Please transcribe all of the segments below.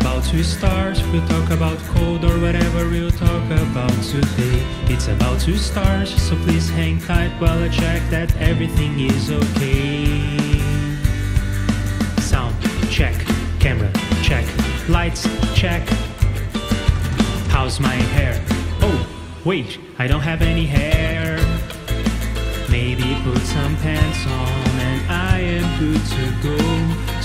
about to start. We'll talk about code or whatever we'll talk about today. It's about to start, so please hang tight while I check that everything is okay. Sound check, camera check, lights check. How's my hair? Oh, wait, I don't have any hair. Maybe put some pants on and I am good to go.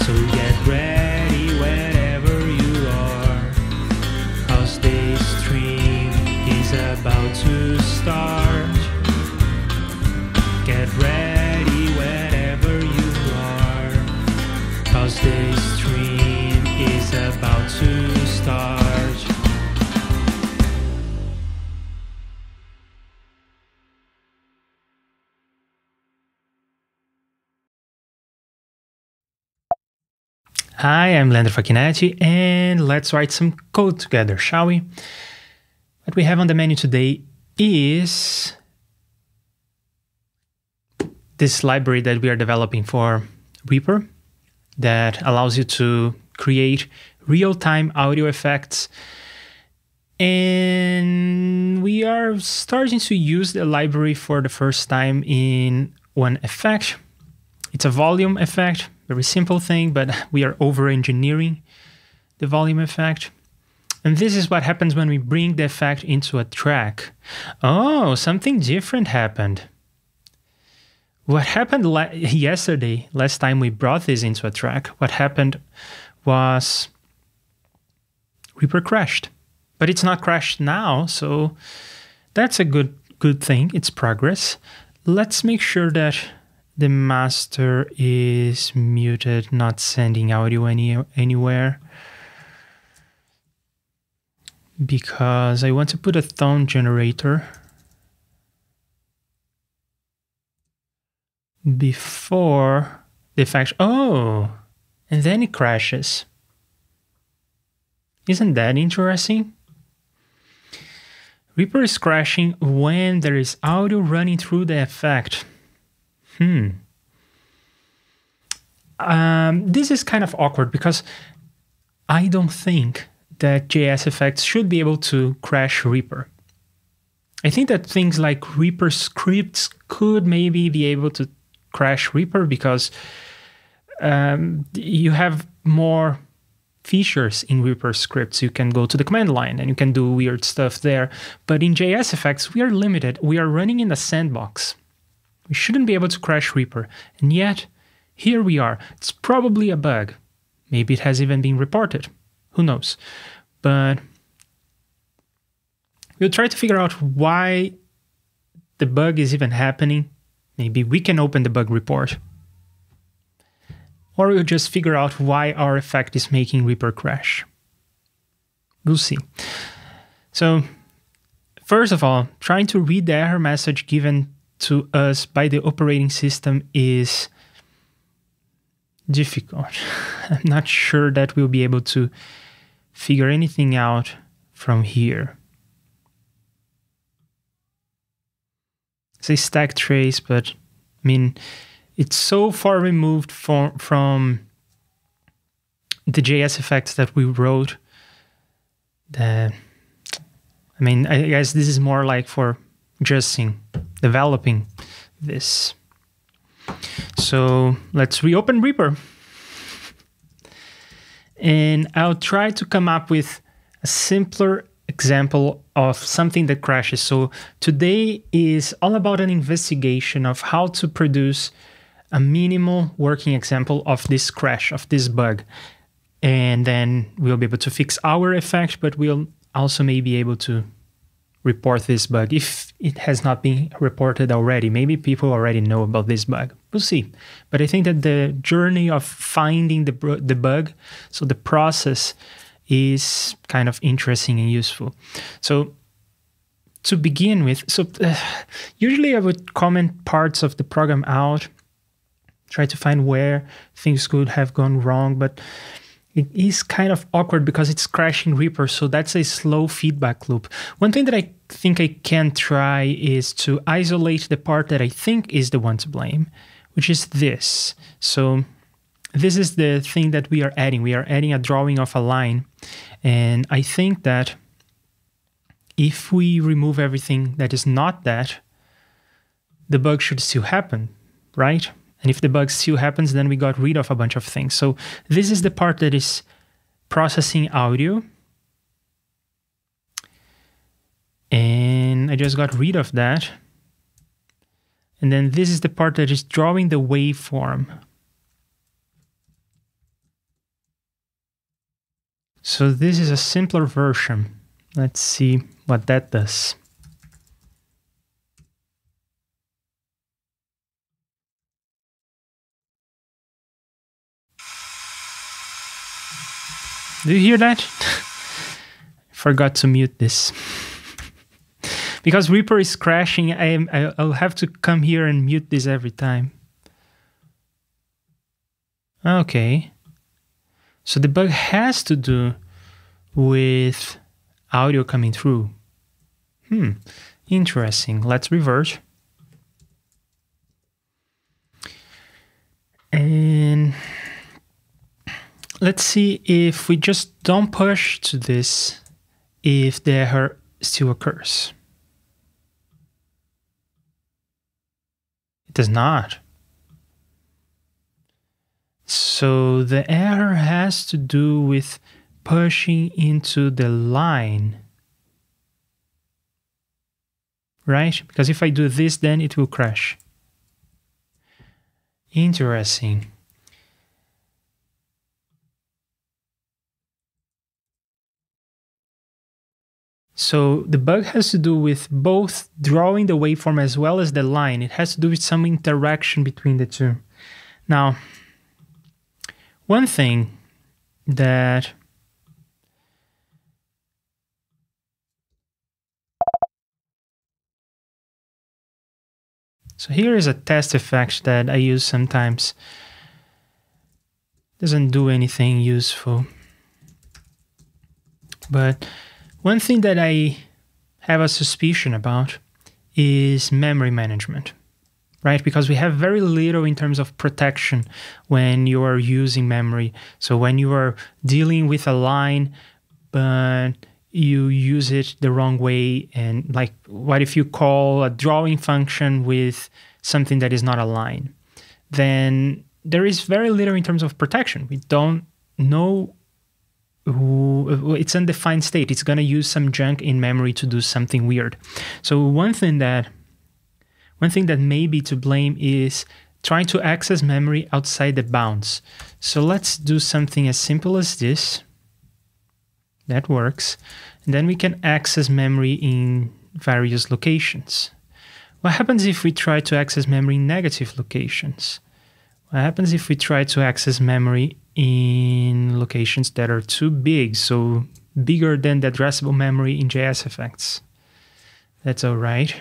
So get ready wherever you are, 'cause this stream is about to start. Get ready wherever you are, 'cause this stream is about to start. Hi, I'm Leandro Facchinetti, and let's write some code together, shall we? What we have on the menu today is this library that we are developing for Reaper that allows you to create real-time audio effects. And we are starting to use the library for the first time in one effect. It's a volume effect. Very simple thing, but we are over-engineering the volume effect. And this is what happens when we bring the effect into a track. Oh, something different happened. What happened yesterday, last time we brought this into a track, what happened was Reaper crashed. But it's not crashed now, so that's a good thing. It's progress. Let's make sure that the master is muted, not sending audio anywhere. Because I want to put a tone generator before the effect. Oh, and then it crashes. Isn't that interesting? Reaper is crashing when there is audio running through the effect. This is kind of awkward because I don't think that JS effects should be able to crash Reaper. I think that things like Reaper scripts could maybe be able to crash Reaper because you have more features in Reaper scripts. You can go to the command line and you can do weird stuff there. But in JS effects, we are limited. We are running in a sandbox. We shouldn't be able to crash Reaper, and yet, here we are. It's probably a bug. Maybe it has even been reported. Who knows? But we'll try to figure out why the bug is even happening. Maybe we can open the bug report. Or we'll just figure out why our effect is making Reaper crash. We'll see. So, first of all, trying to read the error message given to us by the operating system is difficult. I'm not sure that we'll be able to figure anything out from here. It's a stack trace, but I mean, it's so far removed from the JS effects that we wrote that, I mean, I guess this is more like for developing this. So let's reopen Reaper. And I'll try to come up with a simpler example of something that crashes. So today is all about an investigation of how to produce a minimal working example of this crash, of this bug. And then we'll be able to fix our effect, but we'll also may be able to report this bug if it has not been reported already. Maybe people already know about this bug. We'll see. But I think that the journey of finding the bug, so the process, is kind of interesting and useful. So to begin with, usually I would comment parts of the program out, try to find where things could have gone wrong, but it is kind of awkward because it's crashing Reaper, so that's a slow feedback loop. One thing that I think I can try is to isolate the part that I think is the one to blame, which is this. So this is the thing that we are adding. We are adding a drawing of a line. And I think that if we remove everything that is not that, the bug should still happen, right? And if the bug still happens, then we got rid of a bunch of things. So this is the part that is processing audio. And I just got rid of that. And then this is the part that is drawing the waveform. So this is a simpler version. Let's see what that does. Do you hear that? Forgot to mute this. Because Reaper is crashing, I'll have to come here and mute this every time. Okay. So the bug has to do with audio coming through. Interesting. Let's revert. And let's see if we just don't push to this, if the error still occurs. It does not. So the error has to do with pushing into the line, right? Because if I do this, then it will crash. Interesting. So the bug has to do with both drawing the waveform as well as the line. It has to do with some interaction between the two. Now, one thing that so here is a test effect that I use sometimes. Doesn't do anything useful. But one thing that I have a suspicion about is memory management, right? Because we have very little in terms of protection when you are using memory. So when you are dealing with a line, but you use it the wrong way, and like, what if you call a drawing function with something that is not a line? Then there is very little in terms of protection. We don't know. It's undefined state. It's going to use some junk in memory to do something weird. So one thing that may be to blame is trying to access memory outside the bounds. So let's do something as simple as this. That works. And then we can access memory in various locations. What happens if we try to access memory in negative locations? What happens if we try to access memory in locations that are too big, so bigger than the addressable memory in JSFX? That's all right.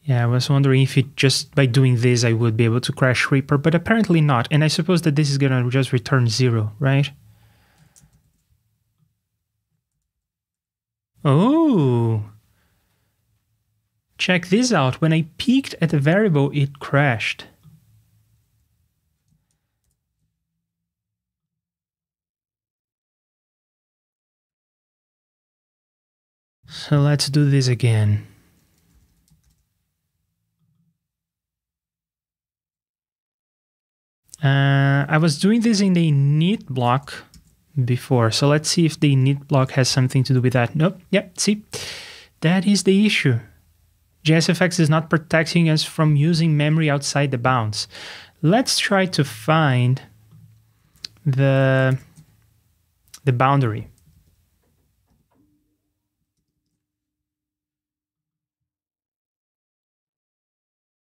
Yeah, I was wondering if it just by doing this I would be able to crash Reaper, but apparently not. And I suppose that this is gonna just return 0, right? Oh! Check this out. When I peeked at the variable, it crashed. So let's do this again. I was doing this in the init block before, so let's see if the init block has something to do with that. Nope. Yep. See, that is the issue. JSFX is not protecting us from using memory outside the bounds. Let's try to find the boundary.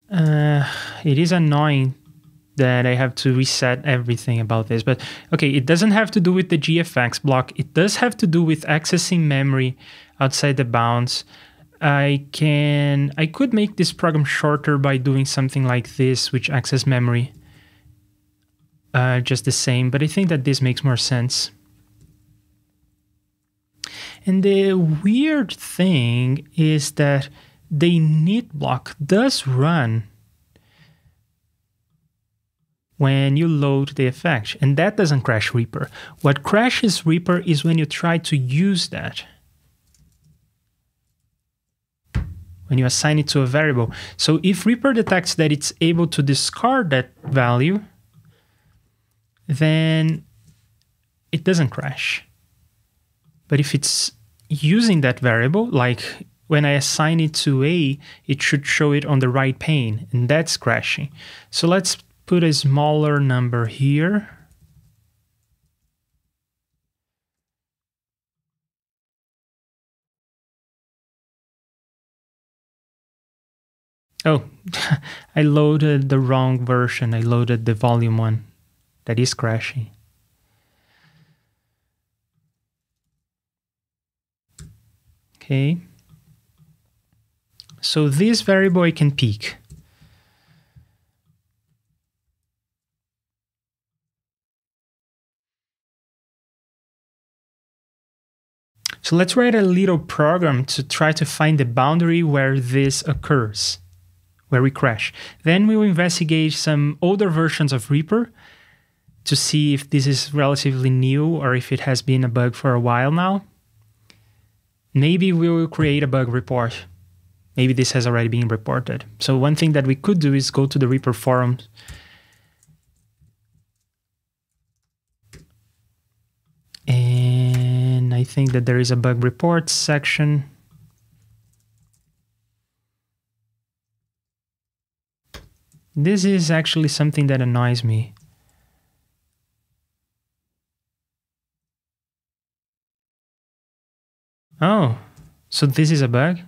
It is annoying that I have to reset everything about this, but okay, it doesn't have to do with the GFX block. It does have to do with accessing memory outside the bounds. I could make this program shorter by doing something like this, which access memory just the same, but I think that this makes more sense. And the weird thing is that the init block does run when you load the effect, and that doesn't crash Reaper. What crashes Reaper is when you try to use that, when you assign it to a variable. So if Reaper detects that it's able to discard that value, then it doesn't crash. But if it's using that variable, like when I assign it to A, it should show it on the right pane, and that's crashing. So let's put a smaller number here. Oh, I loaded the wrong version. I loaded the volume one. That is crashing. Okay. So this variable I can peek. So let's write a little program to try to find the boundary where this occurs, where we crash. Then we will investigate some older versions of Reaper to see if this is relatively new or if it has been a bug for a while now. Maybe we will create a bug report. Maybe this has already been reported. So one thing that we could do is go to the Reaper forums and I think that there is a bug report section. This is actually something that annoys me. Oh, so this is a bug?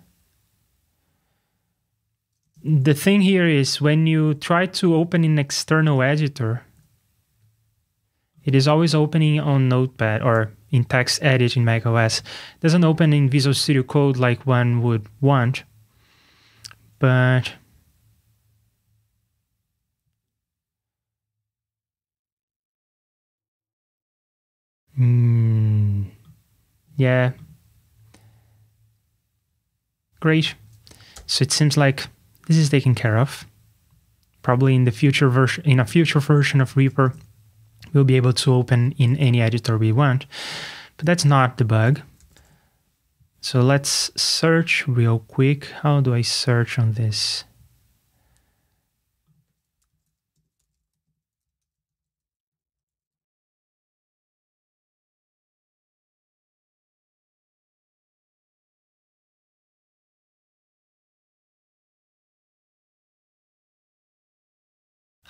The thing here is when you try to open an external editor, it is always opening on Notepad or in TextEdit in macOS. It doesn't open in Visual Studio Code like one would want, but yeah, great. So it seems like this is taken care of. Probably in the future version, in a future version of Reaper, we'll be able to open in any editor we want, but that's not the bug. So let's search real quick. How do I search on this?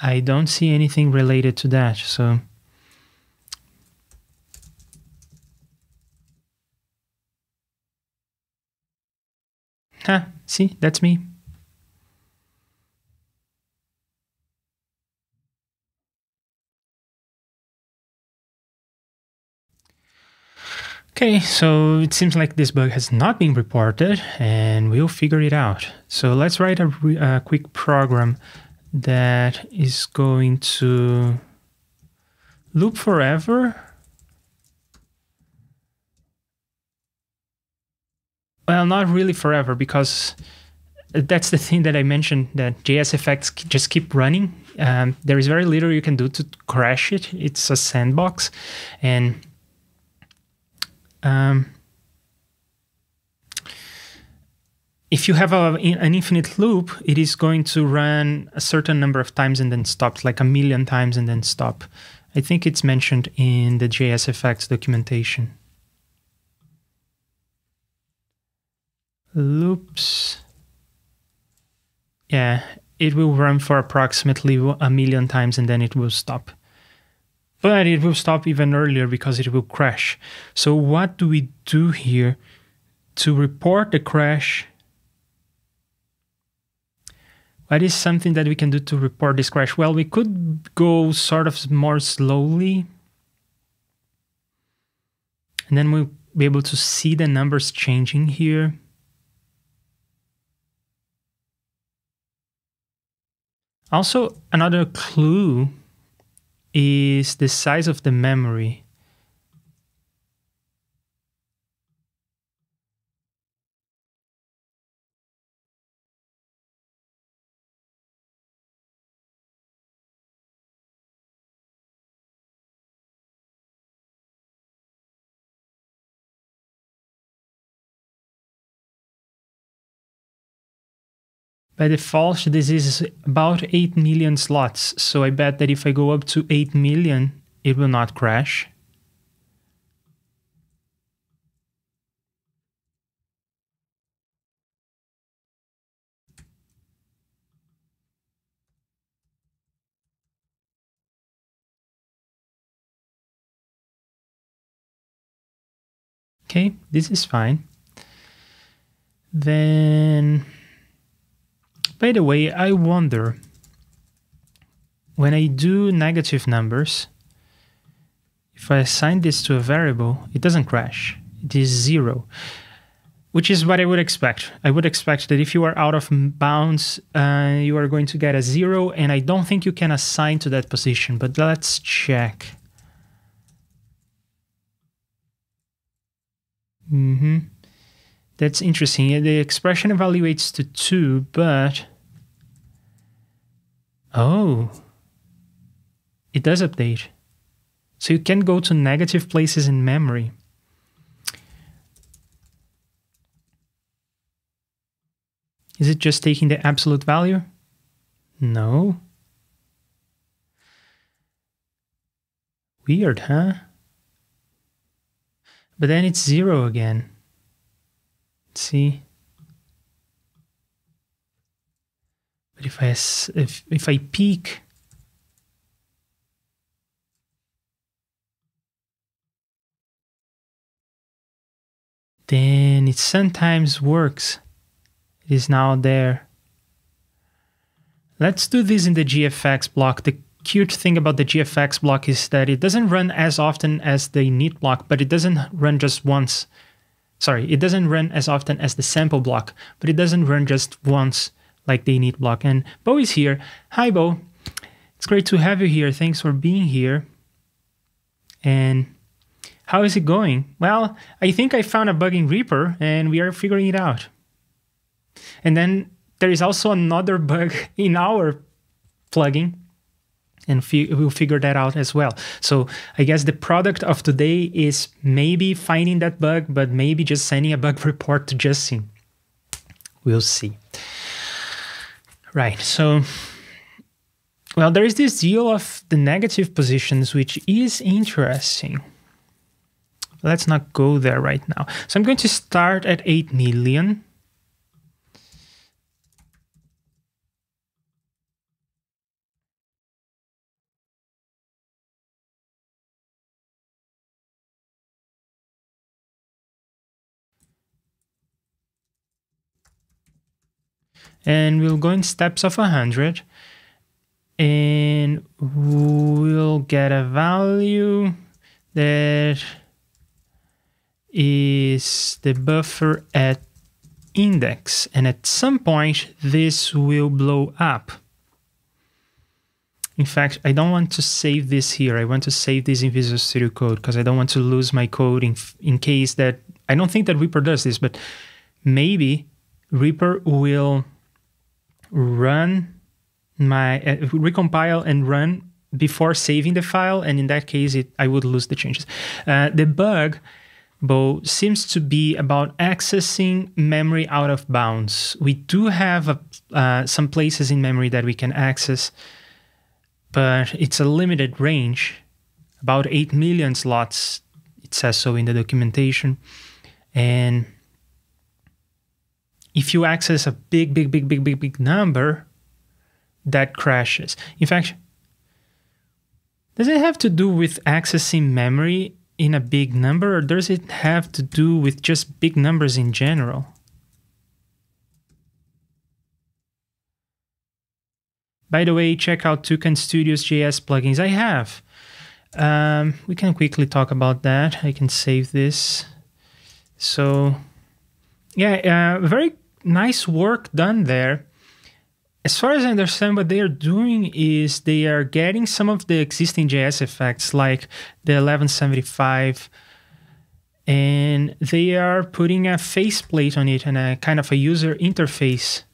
I don't see anything related to that, so see, that's me. Okay, so it seems like this bug has not been reported, and we'll figure it out. So let's write a quick program that is going to loop forever. Well, not really forever, because that's the thing that I mentioned, that JS effects just keep running. There is very little you can do to crash it. It's a sandbox, and if you have an infinite loop, it is going to run a certain number of times and then stop, like 1,000,000 times and then stop. I think it's mentioned in the JS effects documentation. Loops. Yeah, it will run for approximately 1,000,000 times and then it will stop. But it will stop even earlier because it will crash. So what do we do here to report the crash? What is something that we can do to report this crash? Well, we could go sort of more slowly, and then we'll be able to see the numbers changing here. Also, another clue is the size of the memory. By default, this is about 8 million slots. So I bet that if I go up to 8 million, it will not crash. Okay, this is fine. Then, by the way, I wonder, when I do negative numbers, if I assign this to a variable, it doesn't crash. It is 0, which is what I would expect. I would expect that if you are out of bounds, you are going to get a 0, and I don't think you can assign to that position, but let's check. That's interesting. The expression evaluates to 2, but... Oh, it does update. So you can go to negative places in memory. Is it just taking the absolute value? No. Weird, huh? But then it's 0 again. Let's see. But if I peek, then it sometimes works. It is now there. Let's do this in the GFX block. The cute thing about the GFX block is that it doesn't run as often as the init block, but it doesn't run just once. Sorry, it doesn't run as often as the sample block, but it doesn't run just once like the init block. And Bo is here. Hi, Bo. It's great to have you here. Thanks for being here. And how is it going? Well, I think I found a bug in Reaper, and we are figuring it out. And then there is also another bug in our plugin, and we'll figure that out as well. So I guess the product of today is maybe finding that bug, but maybe just sending a bug report to Justin. We'll see. Right, so, well, there is this deal of the negative positions, which is interesting. Let's not go there right now. So I'm going to start at 8 million. And we'll go in steps of 100, and we'll get a value that is the buffer at index, and at some point this will blow up. In fact, I don't want to save this here. I want to save this in Visual Studio Code because I don't want to lose my code in case that... I don't think that Reaper does this, but maybe Reaper will run my recompile and run before saving the file, and in that case I would lose the changes. The bug, Bo, seems to be about accessing memory out of bounds. We do have some places in memory that we can access, but it's a limited range, about 8 million slots. It says so in the documentation. And if you access a big number, that crashes. In fact, does it have to do with accessing memory in a big number, or does it have to do with just big numbers in general? By the way, check out Toucan Studios JS plugins. I have. We can quickly talk about that. I can save this. So, yeah, very nice work done there. As far as I understand, what they are doing is they are getting some of the existing JS effects, like the 1175, and they are putting a faceplate on it and a kind of a user interface.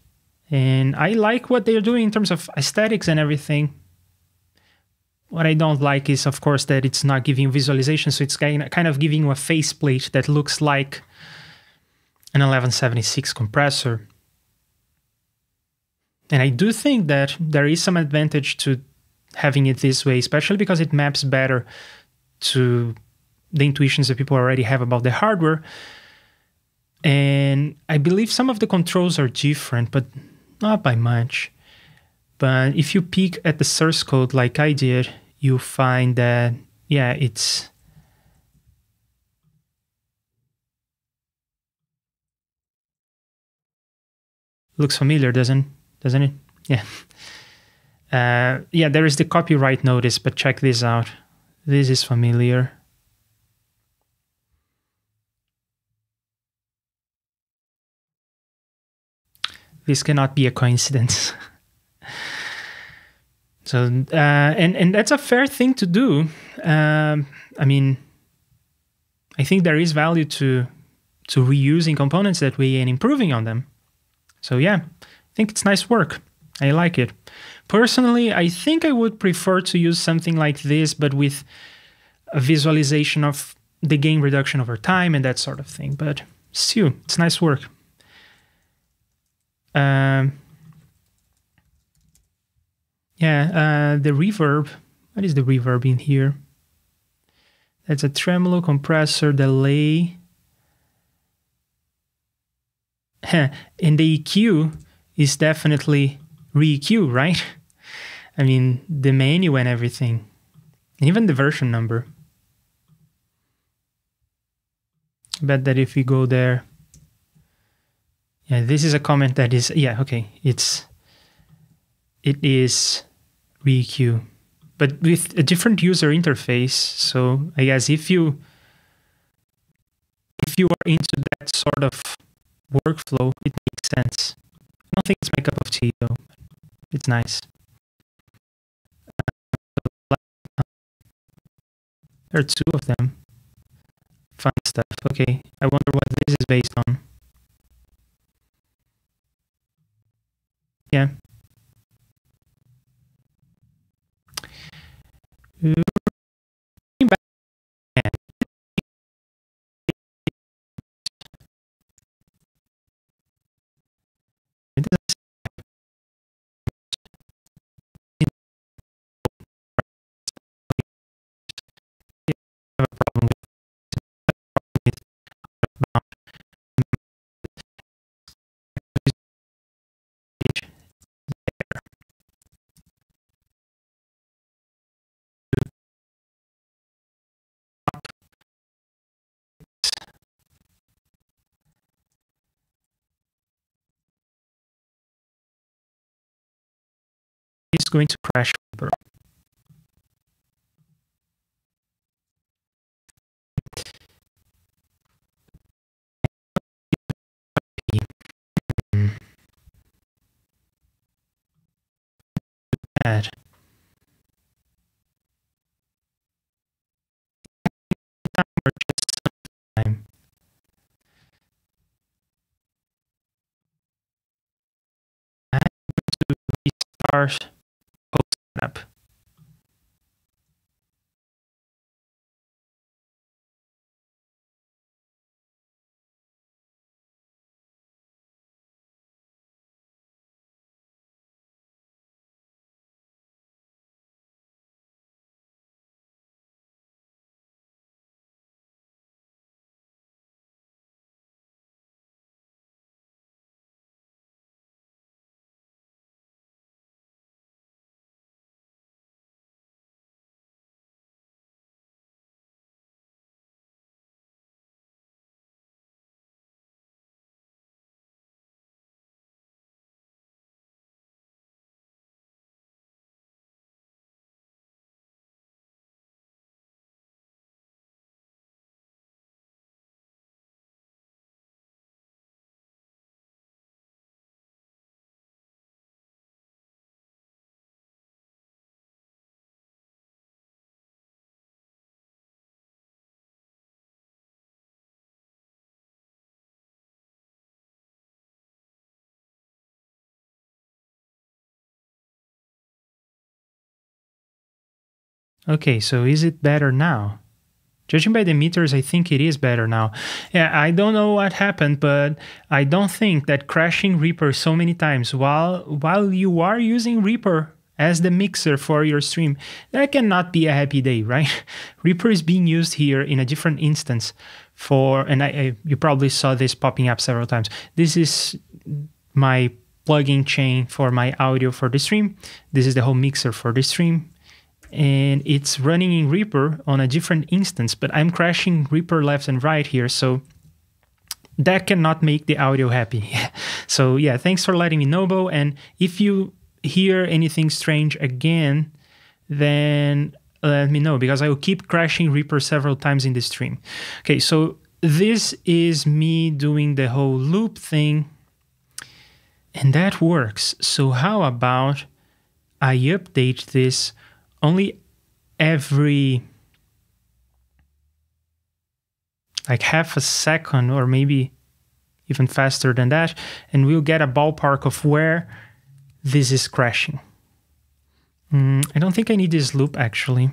And I like what they're doing in terms of aesthetics and everything. What I don't like is, of course, that it's not giving visualization, so it's kind of giving you a faceplate that looks like an 1176 compressor. And I do think that there is some advantage to having it this way, especially because it maps better to the intuitions that people already have about the hardware. And I believe some of the controls are different, but not by much. But if you peek at the source code like I did, you find that, yeah, it's looks familiar, doesn't it? Yeah. Yeah, there is the copyright notice, but check this out. This is familiar. This cannot be a coincidence. So, and that's a fair thing to do. I mean, I think there is value to reusing components that way and improving on them. So yeah, I think it's nice work. I like it. Personally, I think I would prefer to use something like this, but with a visualization of the gain reduction over time and that sort of thing. But still, it's nice work. Yeah, the reverb. What is the reverb in here? That's a tremolo, compressor, delay. And the EQ is definitely re-EQ, right? I mean, the menu and everything. Even the version number. I bet that if we go there... Yeah, this is a comment that is... Yeah, okay. It is re-EQ, but with a different user interface. So I guess if you are into that sort of workflow, it makes sense. I don't think it's my cup of tea though. It's nice. There are two of them. Fun stuff. Okay, I wonder what this is based on. Yeah. It's going to crash. Bad. Time. I'm going to restart up. Okay, so is it better now? Judging by the meters, I think it is better now. Yeah, I don't know what happened, but I don't think that crashing Reaper so many times while you are using Reaper as the mixer for your stream, that cannot be a happy day, right? Reaper is being used here in a different instance and you probably saw this popping up several times. This is my plugin chain for my audio for the stream. This is the whole mixer for the stream. And it's running in Reaper on a different instance, but I'm crashing Reaper left and right here, so that cannot make the audio happy. So yeah, thanks for letting me know, Bo. And if you hear anything strange again, then let me know, because I will keep crashing Reaper several times in the stream. Okay, so this is me doing the whole loop thing, and that works. So how about I update this only every like half a second, or maybe even faster than that, and we'll get a ballpark of where this is crashing. I don't think I need this loop actually.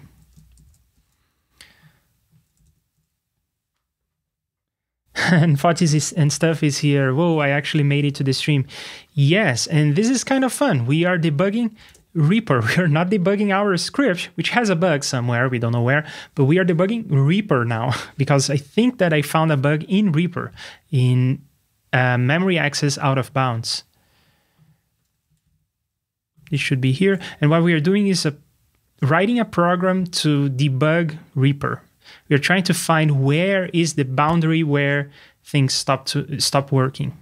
And Fotis and stuff is here. Whoa, I actually made it to the stream. Yes, and this is kind of fun. We are debugging Reaper. We are not debugging our script, which has a bug somewhere, we don't know where, but we are debugging Reaper now, because I think that I found a bug in Reaper, in memory access out of bounds. It should be here. And what we are doing is writing a program to debug Reaper. We are trying to find where is the boundary where things stop working.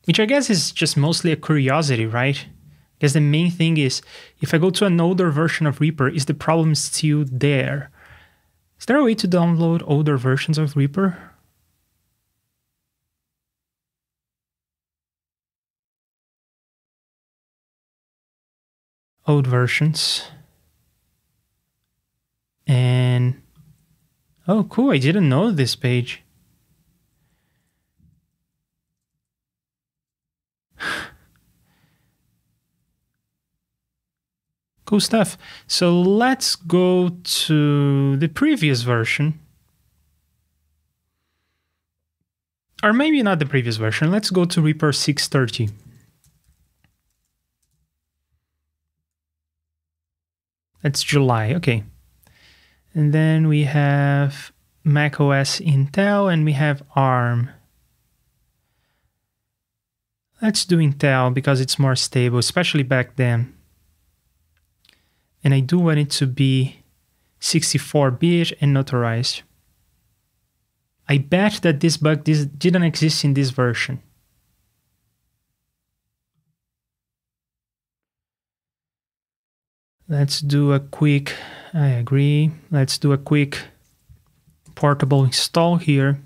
Which I guess is just mostly a curiosity, right? Because the main thing is, if I go to an older version of Reaper, is the problem still there? Is there a way to download older versions of Reaper? Old versions. And oh, cool, I didn't know this page. Cool stuff. So let's go to the previous version. Or maybe not the previous version. Let's go to Reaper 630. That's July, okay. And then we have macOS Intel and we have ARM. Let's do Intel because it's more stable, especially back then. And I do want it to be 64-bit and notarized. I bet that this bug didn't exist in this version. Let's do a quick, I agree. Let's do a quick portable install here.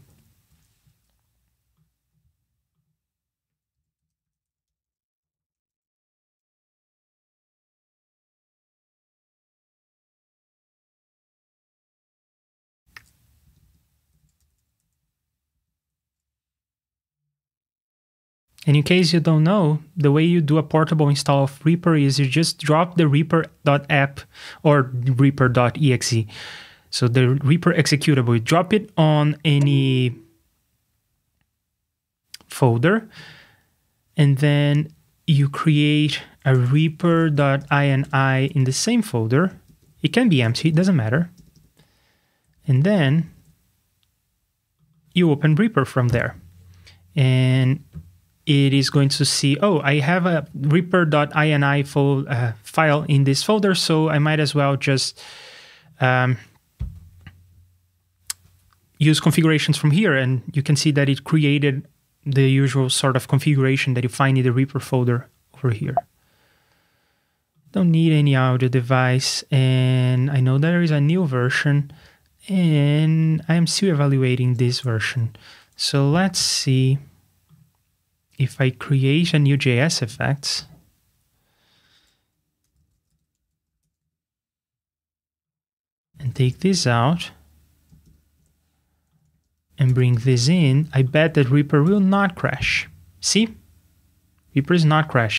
And in case you don't know, the way you do a portable install of Reaper is you just drop the reaper.app or reaper.exe. So the Reaper executable, you drop it on any folder, and then you create a reaper.ini in the same folder. It can be empty, it doesn't matter. And then you open Reaper from there. And it is going to see, oh, I have a reaper.ini file in this folder, so I might as well just use configurations from here. And you can see that it created the usual sort of configuration that you find in the Reaper folder over here. Don't need any audio device. And I know there is a new version, and I am still evaluating this version. So let's see. If I create a new JS effects, and take this out and bring this in, I bet that Reaper will not crash. See? Reaper is not crashing.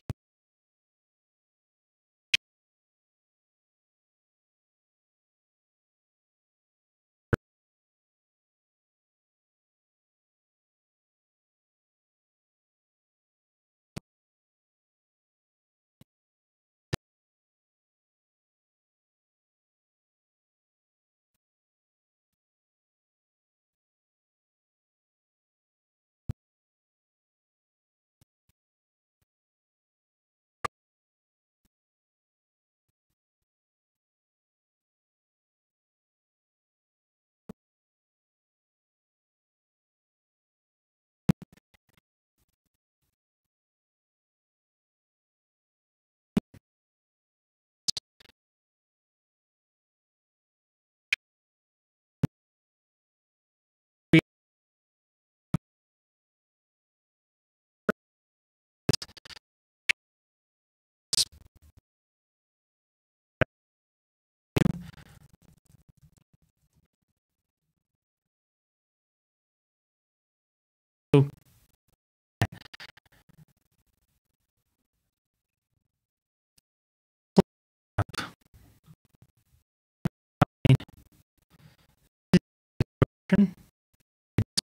So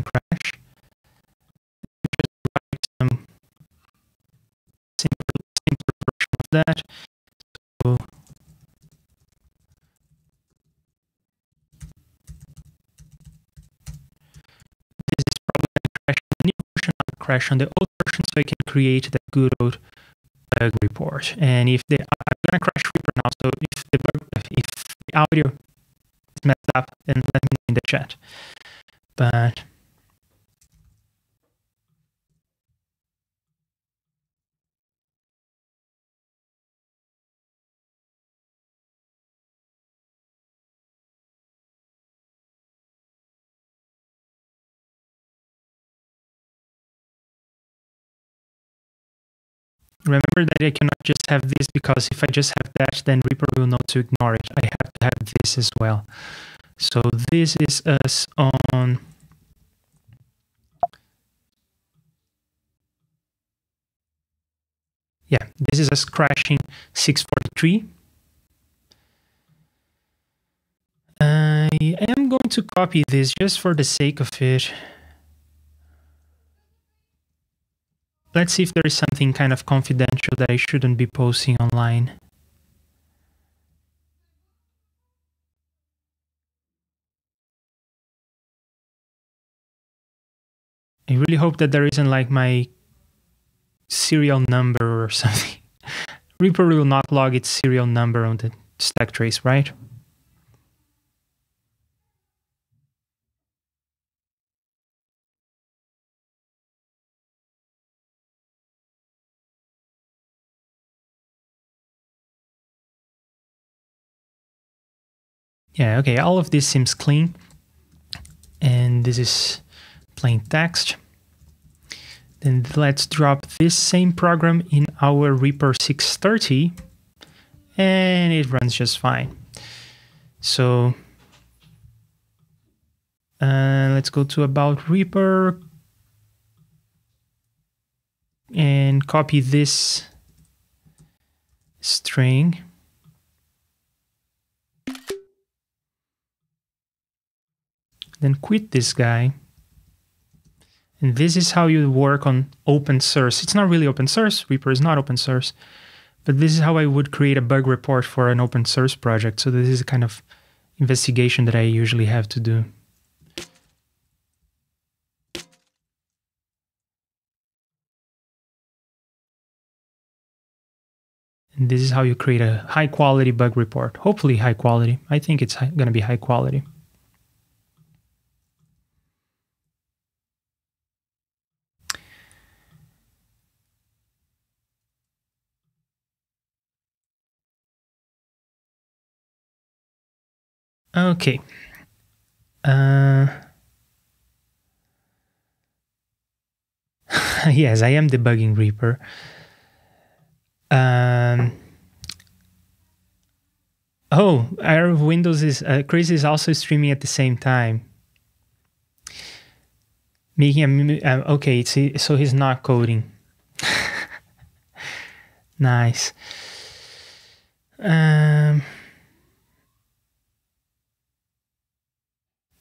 crash. Just write some simple version of that. So this is probably going to crash on the new version, not crash on the old version, so I can create that good old bug report. And if I'm gonna crash Reaper now, so if the audio is messed up, then let me know in the chat. But remember that I cannot just have this, because if I just have that, then Reaper will know to ignore it. I have to have this as well. So this is us on this is us crashing 643. I am going to copy this just for the sake of it. Let's see if there is something kind of confidential that I shouldn't be posting online. I really hope that there isn't like my serial number or something. Reaper will not log its serial number on the stack trace, right? Yeah, okay, all of this seems clean. And this is plain text. Then let's drop this same program in our Reaper 630, and it runs just fine. So let's go to About Reaper and copy this string. Then quit this guy. And this is how you work on open source. It's not really open source. Reaper is not open source. But this is how I would create a bug report for an open source project. So this is a kind of investigation that I usually have to do. And this is how you create a high quality bug report. Hopefully high quality. I think it's going to be high quality. Okay. Yes, I am debugging Reaper. Oh, our Windows is Chris is also streaming at the same time. Making a okay, so he's not coding. Nice.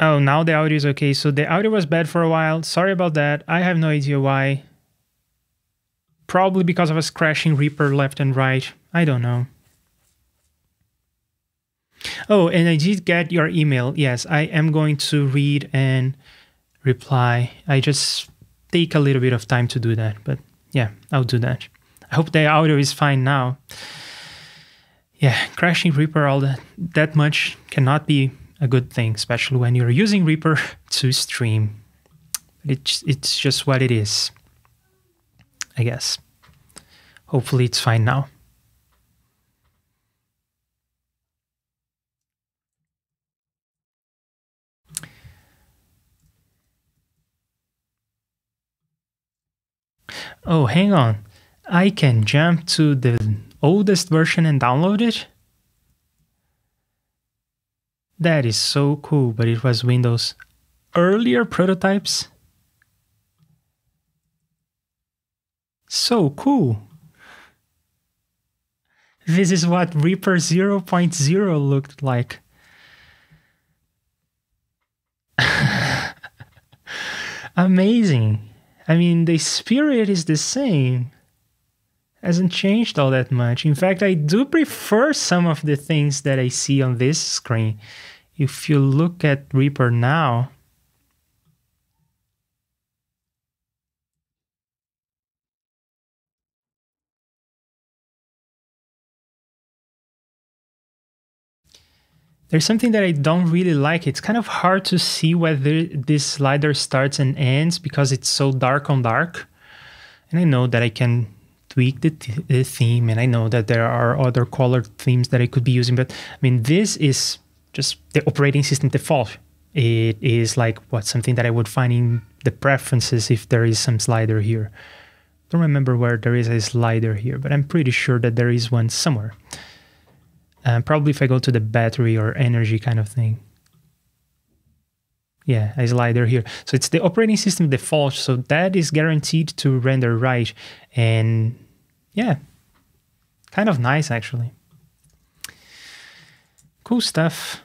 Oh, now the audio is okay. So the audio was bad for a while. Sorry about that. I have no idea why. Probably because I was crashing Reaper left and right. I don't know. Oh, and I did get your email. Yes, I am going to read and reply. I just take a little bit of time to do that. But yeah, I'll do that. I hope the audio is fine now. Yeah, crashing Reaper all that much cannot be a good thing, especially when you're using Reaper to stream. It's just what it is, I guess. Hopefully it's fine now. Oh, hang on. I can jump to the oldest version and download it? That is so cool, but it was Windows earlier prototypes. So cool. This is what Reaper 0.0 looked like. Amazing. I mean, the spirit is the same. Hasn't changed all that much. In fact, I do prefer some of the things that I see on this screen. If you look at Reaper now, there's something that I don't really like. It's kind of hard to see whether this slider starts and ends because it's so dark on dark. And I know that I can tweak the theme, and I know that there are other colored themes that I could be using, but I mean, this is just the operating system default. It is like something that I would find in the preferences if there is some slider here. Don't remember where there is a slider here, but I'm pretty sure that there is one somewhere. Probably if I go to the battery or energy kind of thing. Yeah, a slider here. So it's the operating system default, so that is guaranteed to render right. And yeah, kind of nice actually. Cool stuff.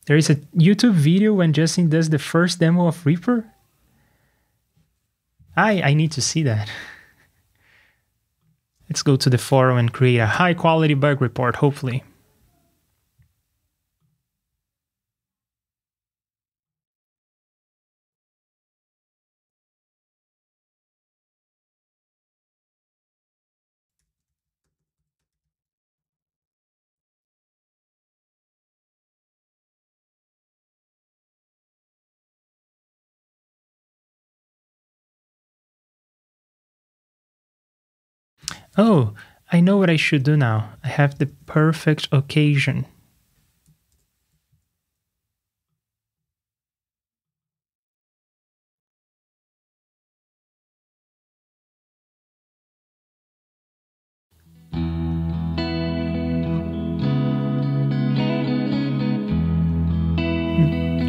There is a YouTube video when Justin does the first demo of Reaper. I need to see that. Let's go to the forum and create a high quality bug report, hopefully. Oh, I know what I should do now. I have the perfect occasion.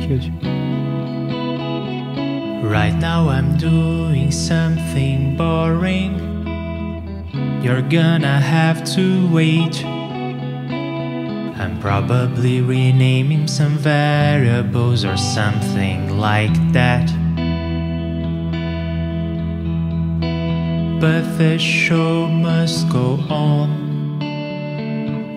Cute. Right now I'm doing something boring. You're gonna have to wait. I'm probably renaming some variables or something like that. But the show must go on.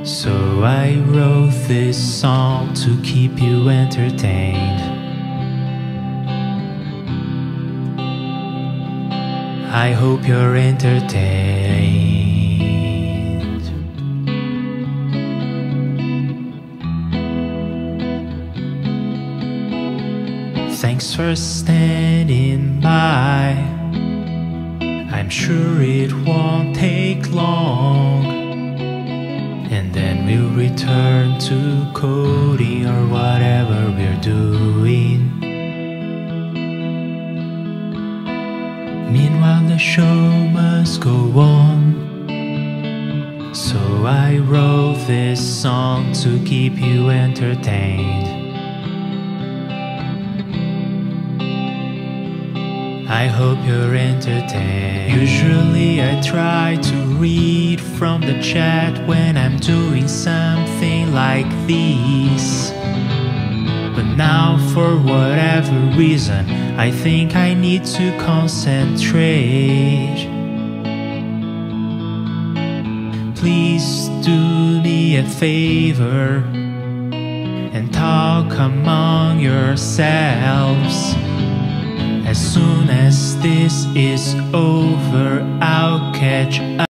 So I wrote this song to keep you entertained. I hope you're entertained. Thanks for standing by. I'm sure it won't take long, and then we'll return to coding or whatever we're doing. Meanwhile, the show must go on. So I wrote this song to keep you entertained. I hope you're entertained. Usually I try to read from the chat when I'm doing something like this. But now, for whatever reason, I think I need to concentrate. Please do me a favor and talk among yourselves. As soon as this is over, I'll catch up.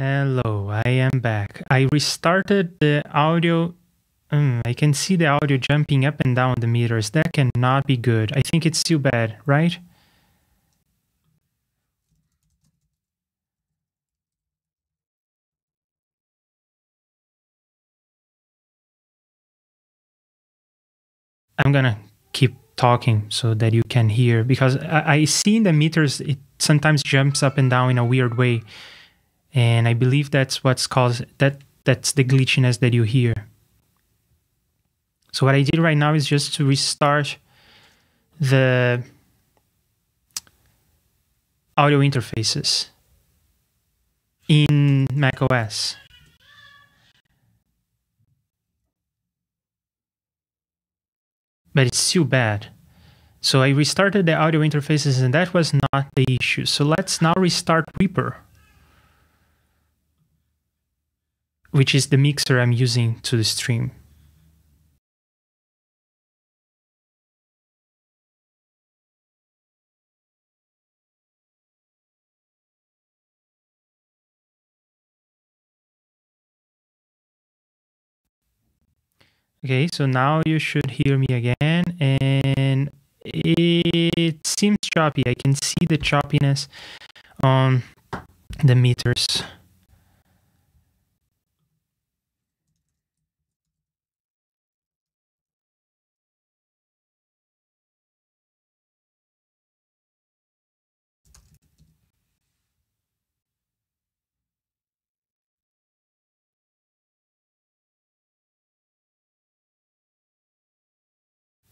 Hello, I am back. I restarted the audio. I can see the audio jumping up and down the meters. That cannot be good. I think it's too bad, right? I'm gonna keep talking so that you can hear, because I see in the meters it sometimes jumps up and down in a weird way, and I believe that's what's caused that's the glitchiness that you hear. So what I did right now is just to restart the audio interfaces in macOS. But it's still bad. So I restarted the audio interfaces and that was not the issue. So let's now restart Reaper, which is the mixer I'm using to the stream. Okay, so now you should hear me again, and it seems choppy. I can see the choppiness on the meters.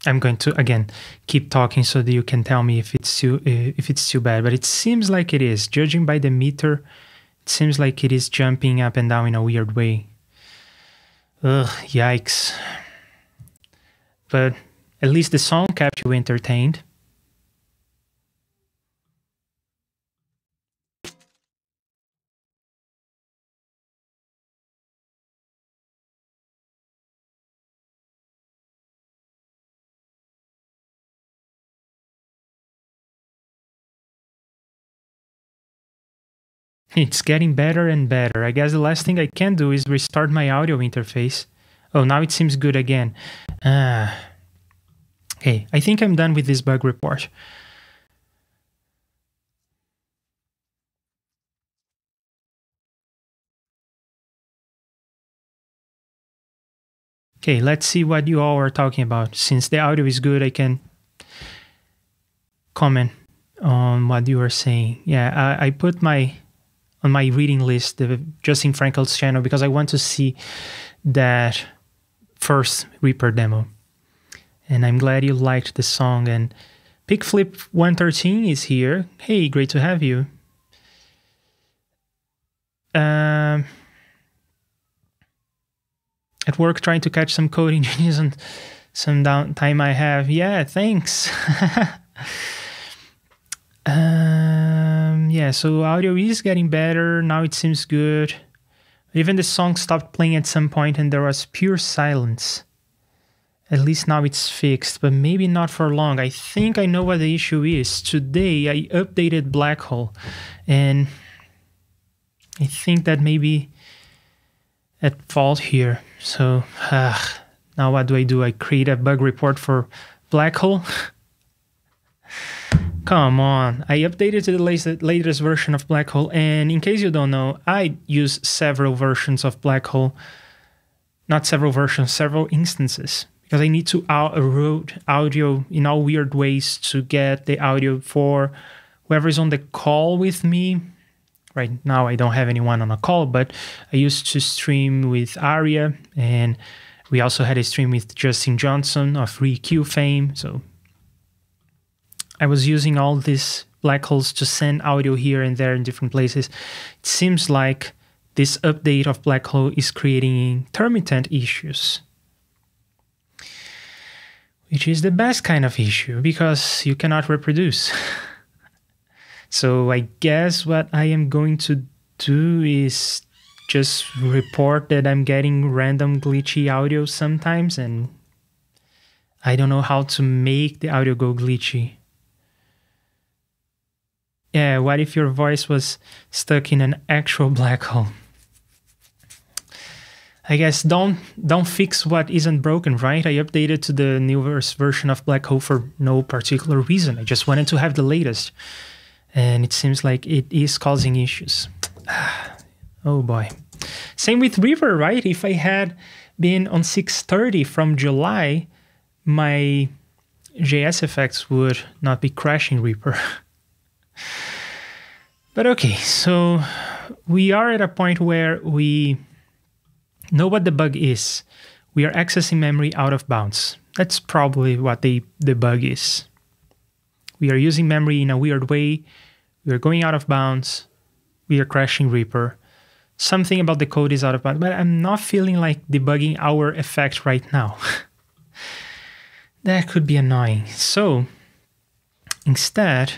I'm going to again keep talking so that you can tell me if it's too bad. But it seems like it is. Judging by the meter, it seems like it is jumping up and down in a weird way. Ugh, yikes. But at least the song kept you entertained. It's getting better and better. I guess the last thing I can do is restart my audio interface. Oh, now it seems good again. Okay, I think I'm done with this bug report. Okay, let's see what you all are talking about. Since the audio is good, I can comment on what you are saying. Yeah, I put on my reading list the Justin Frankel's channel because I want to see that first Reaper demo. And I'm glad you liked the song. And PickFlip113 is here. Hey, great to have you. At work trying to catch some coding genius on some downtime I have. Yeah, thanks. Yeah, so audio is getting better. Now it seems good. Even the song stopped playing at some point and there was pure silence. At least now it's fixed, but maybe not for long. I think I know what the issue is. Today I updated Blackhole and I think that may be at fault here. So now what do? I create a bug report for Blackhole? Come on, I updated to the latest version of Blackhole, and in case you don't know, I use several versions of Blackhole. Not several versions, several instances, because I need to route audio in all weird ways to get the audio for whoever's on the call with me. Right now I don't have anyone on a call, but I used to stream with Aria, and we also had a stream with Justin Johnson of ReQ fame, so I was using all these black holes to send audio here and there in different places. It seems like this update of Blackhole is creating intermittent issues, which is the best kind of issue because you cannot reproduce. So I guess what I am going to do is just report that I'm getting random glitchy audio sometimes, and I don't know how to make the audio go glitchy. Yeah, what if your voice was stuck in an actual black hole? I guess don't fix what isn't broken, right? I updated to the newest version of Black Hole for no particular reason. I just wanted to have the latest, and it seems like it is causing issues. Oh boy. Same with Reaper, right? If I had been on 630 from July, my JS effects would not be crashing Reaper. But okay, so we are at a point where we know what the bug is. We are accessing memory out of bounds. That's probably what the bug is. We are using memory in a weird way. We are going out of bounds. We are crashing Reaper. Something about the code is out of bounds, but I'm not feeling like debugging our effect right now. That could be annoying. So instead,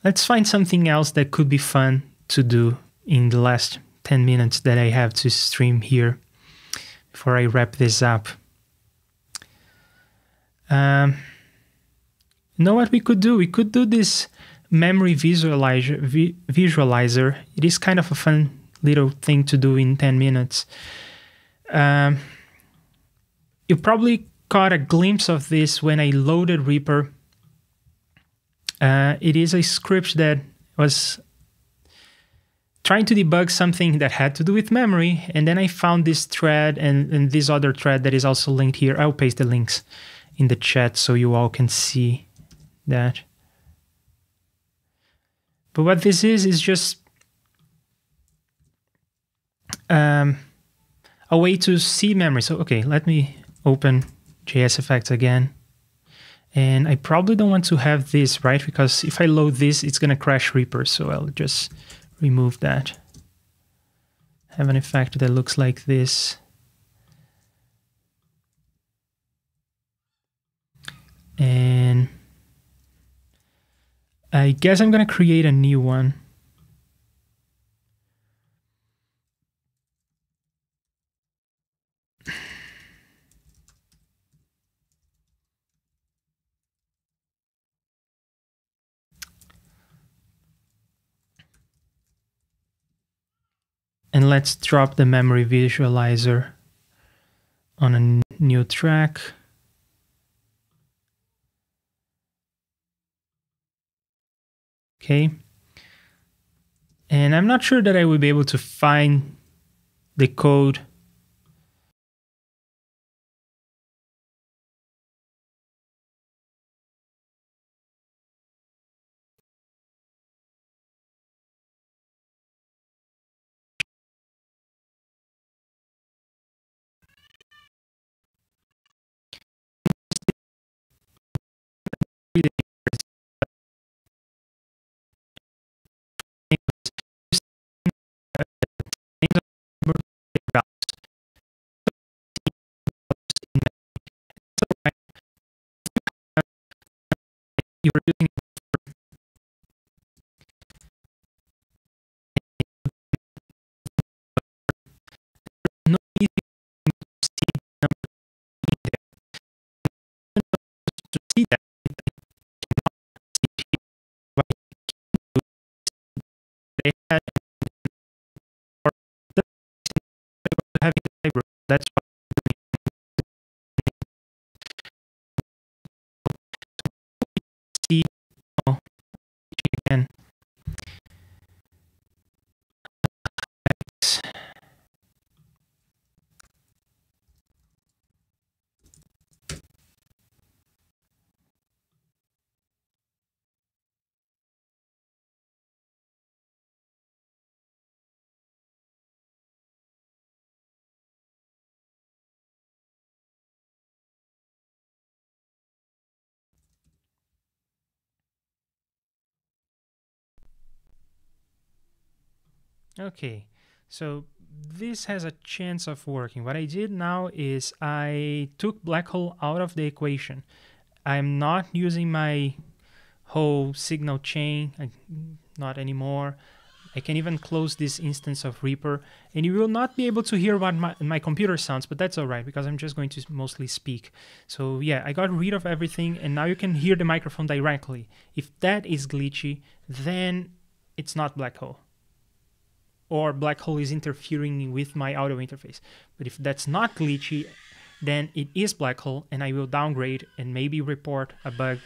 let's find something else that could be fun to do in the last 10 minutes that I have to stream here before I wrap this up. You know what we could do? We could do this memory visualizer. It is kind of a fun little thing to do in 10 minutes. You probably caught a glimpse of this when I loaded Reaper. It is a script that was trying to debug something that had to do with memory, and then I found this thread and this other thread that is also linked here. I'll paste the links in the chat so you all can see that. But what this is just a way to see memory. So okay, let me open JS Effects again. And I probably don't want to have this, right? Because if I load this, it's going to crash Reaper. So I'll just remove that. Have an effect that looks like this. And I guess I'm going to create a new one. And let's drop the memory visualizer on a new track. Okay. And I'm not sure that I will be able to find the code . You are using no easy to see the number there. To see that, they had or having the library. That's why see again. Okay, so this has a chance of working. What I did now is I took Black Hole out of the equation. I'm not using my whole signal chain, not anymore. I can even close this instance of Reaper, and you will not be able to hear what my computer sounds, but that's all right, because I'm just going to mostly speak. So yeah, I got rid of everything, and now you can hear the microphone directly. If that is glitchy, then it's not Black Hole. or black hole is interfering with my audio interface. But if that's not glitchy, then it is black hole, and I will downgrade and maybe report a bug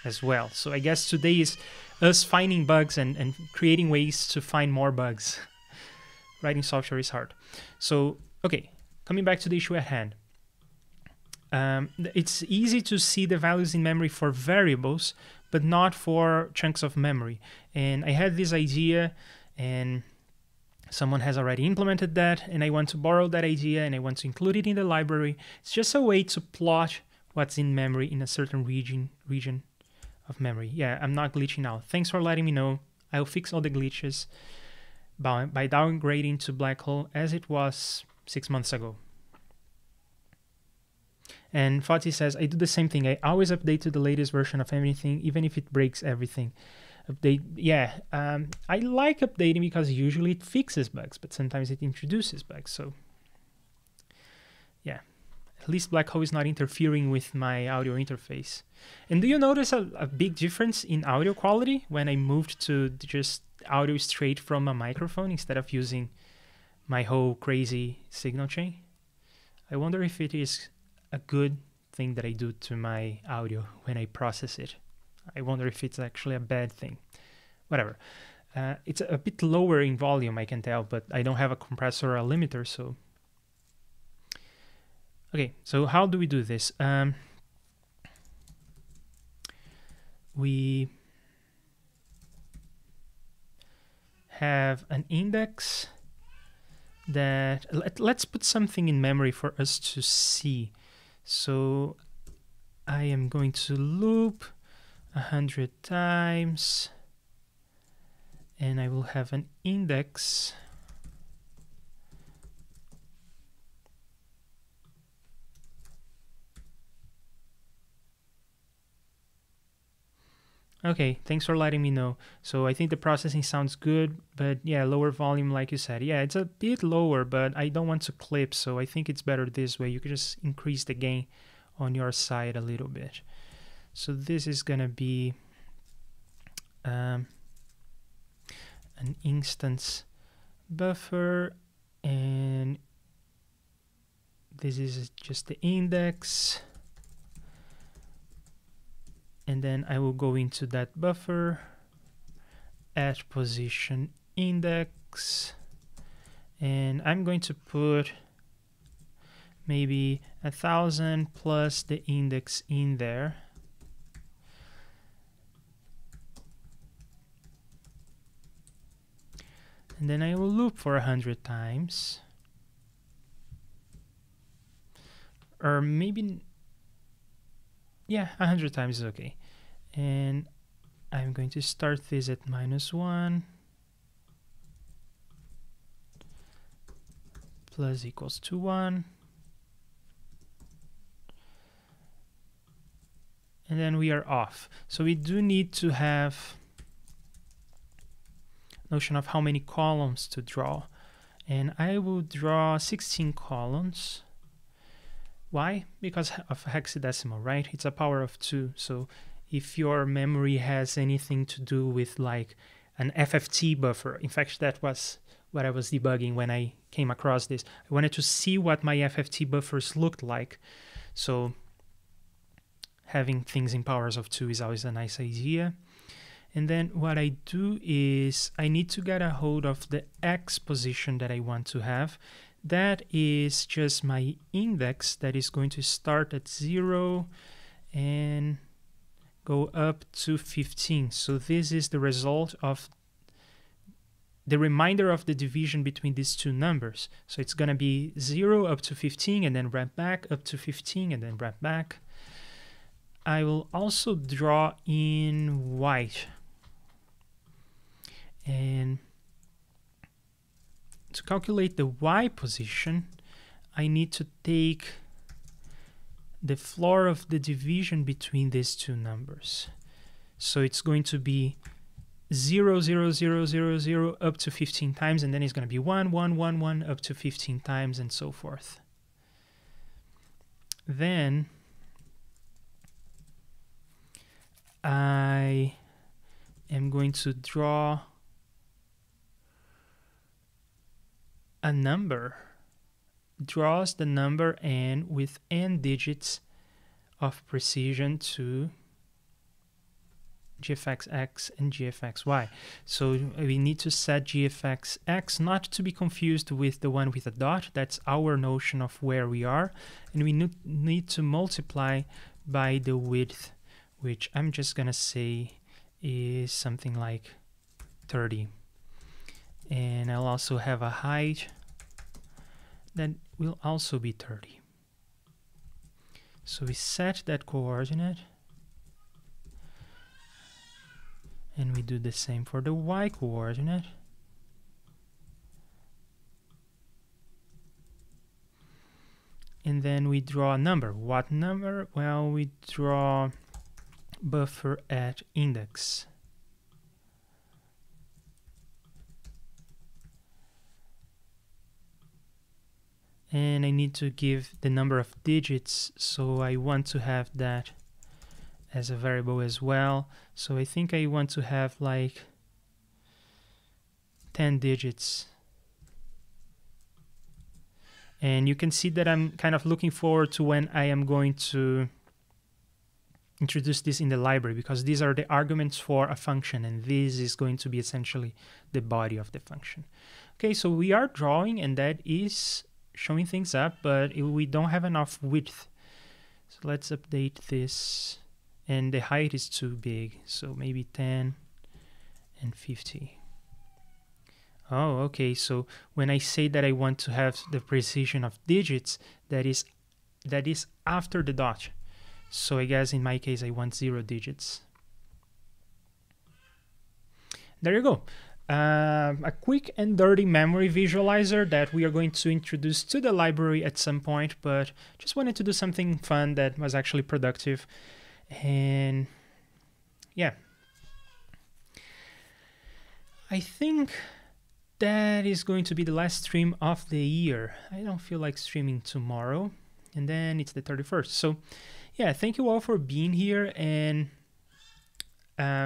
as well. So I guess today is us finding bugs and creating ways to find more bugs. Writing software is hard. So, okay, coming back to the issue at hand. It's easy to see the values in memory for variables, but not for chunks of memory. And I had this idea, and someone has already implemented that, and I want to borrow that idea and I want to include it in the library. It's just a way to plot what's in memory in a certain region of memory. Yeah, I'm not glitching now. Thanks for letting me know. I'll fix all the glitches by downgrading to black hole as it was 6 months ago. And Fatih says, I do the same thing. I always update to the latest version of anything, even if it breaks everything. Update, yeah. I like updating because usually it fixes bugs, but sometimes it introduces bugs. So, yeah. At least black hole is not interfering with my audio interface. And do you notice a big difference in audio quality when I moved to just audio straight from a microphone instead of using my whole crazy signal chain? I wonder if it is a good thing that I do to my audio when I process it. I wonder if it's actually a bad thing. Whatever. It's a bit lower in volume, I can tell, but I don't have a compressor or a limiter, so... Okay, so how do we do this? We have an index that... Let's put something in memory for us to see. So I am going to loop 100 times, and I will have an index Okay, thanks for letting me know. So I think the processing sounds good, but yeah, lower volume like you said. Yeah, it's a bit lower, but I don't want to clip, so I think it's better this way. You can just increase the gain on your side a little bit. So this is gonna be an instance buffer, and this is just the index. And then I will go into that buffer, add position index, and I'm going to put maybe 1000 plus the index in there. And then I will loop for 100 times. Or maybe, yeah, 100 times is okay. And I'm going to start this at -1 plus equals to 1. And then we are off. So we do need to have notion of how many columns to draw. And I will draw 16 columns. Why? Because of hexadecimal, right? It's a power of 2. So if your memory has anything to do with like an FFT buffer, in fact, that was what I was debugging when I came across this. I wanted to see what my FFT buffers looked like. So having things in powers of 2 is always a nice idea. And then what I do is I need to get a hold of the X position that I want to have. That is just my index that is going to start at 0 and go up to 15. So this is the result of the remainder of the division between these two numbers. So it's going to be 0 up to 15 and then ramp back up to 15 and then ramp back. I will also draw in white. And to calculate the Y position, I need to take the floor of the division between these two numbers. So it's going to be 0, 0, 0, 0, 0 up to 15 times, and then it's going to be 1, 1, 1, 1 up to 15 times, and so forth. Then I am going to draw a number, draws the number n with n digits of precision to g of x and g of xy. So we need to set g of x not to be confused with the one with a dot. That's our notion of where we are. And we need to multiply by the width, which I'm just going to say is something like 30. And I'll also have a height that will also be 30. So we set that coordinate. And we do the same for the y coordinate. And then we draw a number. What number? Well, we draw buffer at index. And I need to give the number of digits, so I want to have that as a variable as well. So I think I want to have like 10 digits. And you can see that I'm kind of looking forward to when I am going to introduce this in the library, because these are the arguments for a function, and this is going to be essentially the body of the function. Okay, so we are drawing, and that is showing things up, but we don't have enough width. So let's update this. And the height is too big, so maybe 10 and 50. Oh, okay, so when I say that I want to have the precision of digits, that is after the dot. So I guess in my case I want 0 digits. There you go. A quick and dirty memory visualizer that we are going to introduce to the library at some point, but just wanted to do something fun that was actually productive. And yeah, I think that is going to be the last stream of the year. I don't feel like streaming tomorrow, and then it's the 31st. So yeah, thank you all for being here and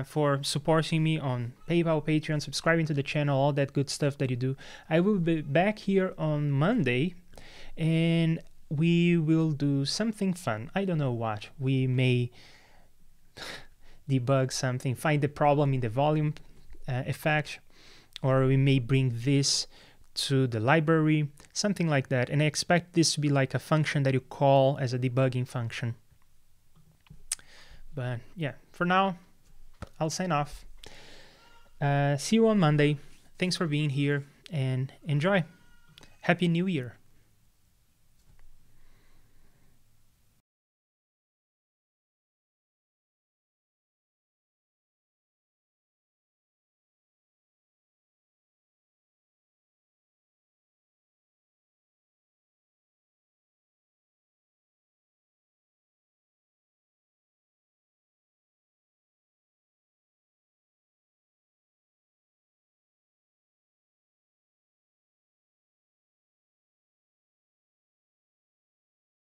for supporting me on PayPal, Patreon, subscribing to the channel, all that good stuff that you do. I will be back here on Monday, and we will do something fun. I don't know what. We may debug something, find the problem in the volume effect, or we may bring this to the library, something like that. And I expect this to be like a function that you call as a debugging function. But yeah, for now, I'll sign off. See you on Monday. Thanks for being here and enjoy. Happy New Year.